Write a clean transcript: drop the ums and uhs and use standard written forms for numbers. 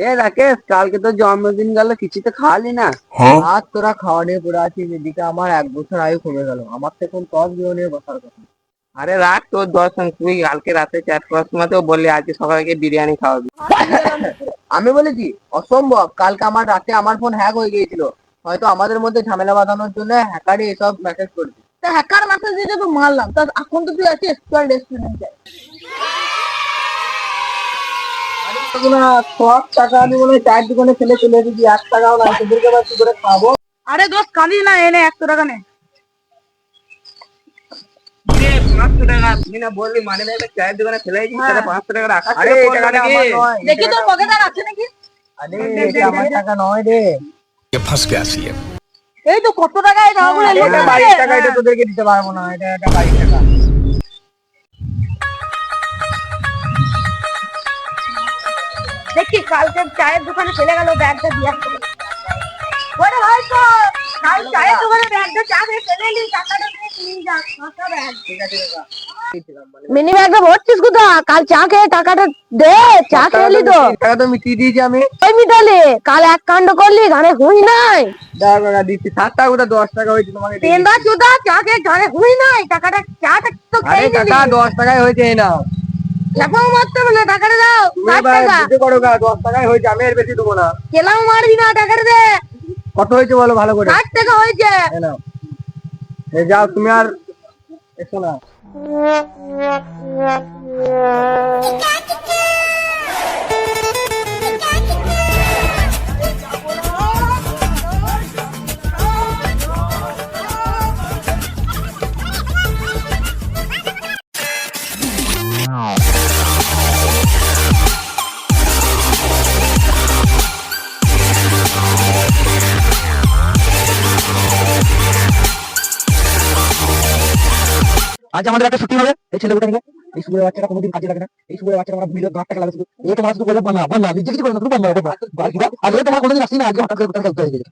এ রাকেশ, কালকে তো জন্মদিন গেল, কিছু তো খাওয়ালি না। আর তোরা খাওয়া নিয়ে পড়ে আছিস, এদিকে আমার 1 বছর আয়ু কমে গেল, আমার তো এখন টপ জীবনের বসার কথা। আরে রাখ তোর দর্শন, তুই কালকে রাতে চ্যাট করার সময় তো বললি আজকে সকালকে বিরিয়ানি খাওয়াবি। আমি বলেছি? অসম্ভব। কালকে আমার রাতে আমার ফোন হ্যাক হয়ে গিয়েছিল, হয়তো আমাদের মধ্যে ঝামেলা বাঁধানোর জন্য হ্যাকারই এসব মেসেজ করেছে। তা হ্যাকার মেসেজ দিতে তো মারলাম, তা এখন তো তুই আছিস চল রেস্টুরেন্টে। সব টাকা আমি মনে হয় চায়ের দোকানে ফেলে চলে এসেছি, 1 টাকাও নাই, তোদেরকে আবার কি করে খাবো? আরে দোস্ত কাঁদিস না, এনে 100 টাকা নে। 500 টাকা তুই না বললি মানে না, একটা চায়ের দোকানে ফেলে দিয়েছিস, তাহলে 500 টাকা রাখ। আরে এই টাকাটা আমার নয়, দেখি তোর পকেটে আর আছে নাকি। আরে এটা আমার টাকা নয় রে। ये फंस गया सी है। এই তো কত টাকা এই টাকাগুলো এলো এটা না বাড়ির রে? টাকা, এটা তোদেরকে দিতে পারবো না, এটা বাড়ির টাকা। দেখি কালকে চায়ের দোকানে ফেলে গেল ব্যাগটা দিয়ে আসতে। ওরে ভাই তো কাল চায়ের দোকানে ব্যাগটা চা খেয়ে ফেলে এলি, টাকাটা নিয়ে যা, ফাঁকা ব্যাগ। ঠিক আছে কাকা। মিনি ব্যাগটা ভরছিস কোথা? কাল চা খেয়ে টাকাটা দে, চা খেলি তো। টাকা তো মিটিয়ে দিয়েছি আমি। ওই মিটালে কাল এক কাণ্ড করলি, ঘাড়ে হুই নাই। দাঁড়া কাকা, দিচ্ছি 7 টাকা, ওটা 10 টাকা হয়েছে তোমাকে দিয়ে তেন্দা দিচ্ছি। চুদা চা খেয়ে ঘাড়ে হুই নাই, টাকাটা চাটা তো আরে খেয়ে নিলি। কাকা 10 টাকায় হয়েছে, এই নাও। লাফাও মারতে হবে না, টাকাটা দাও। তুমি 60 এবার টাকা দিতে পারো কাকা, 10 টাকায় হয়েছে, আমি এর বেশি দেবো না। কেলাও মারবি না, টাকাটা দে। কত হয়েছে বলো ভালো করে। 60 টাকা হয়েছে। এই নাও, এই যাও তুমি আর এসো না। আজ আমাদের একটা ছুটি হবে, এই ছেলেগুলো নিয়ে। এই সুরের বাচ্চাটা কোনোদিন কাজে লাগে না, এই সুরের বাচ্চাটা আমরা মিলে 8 টাকা লাগে শুধু। ও তোমার শুধু বলে বানা বানা, নিজে কিছু করে না, তুমি বানা, আর তোমার কোনোদিন আসি না, আজকে হঠাৎ করে কোথাও গেছে।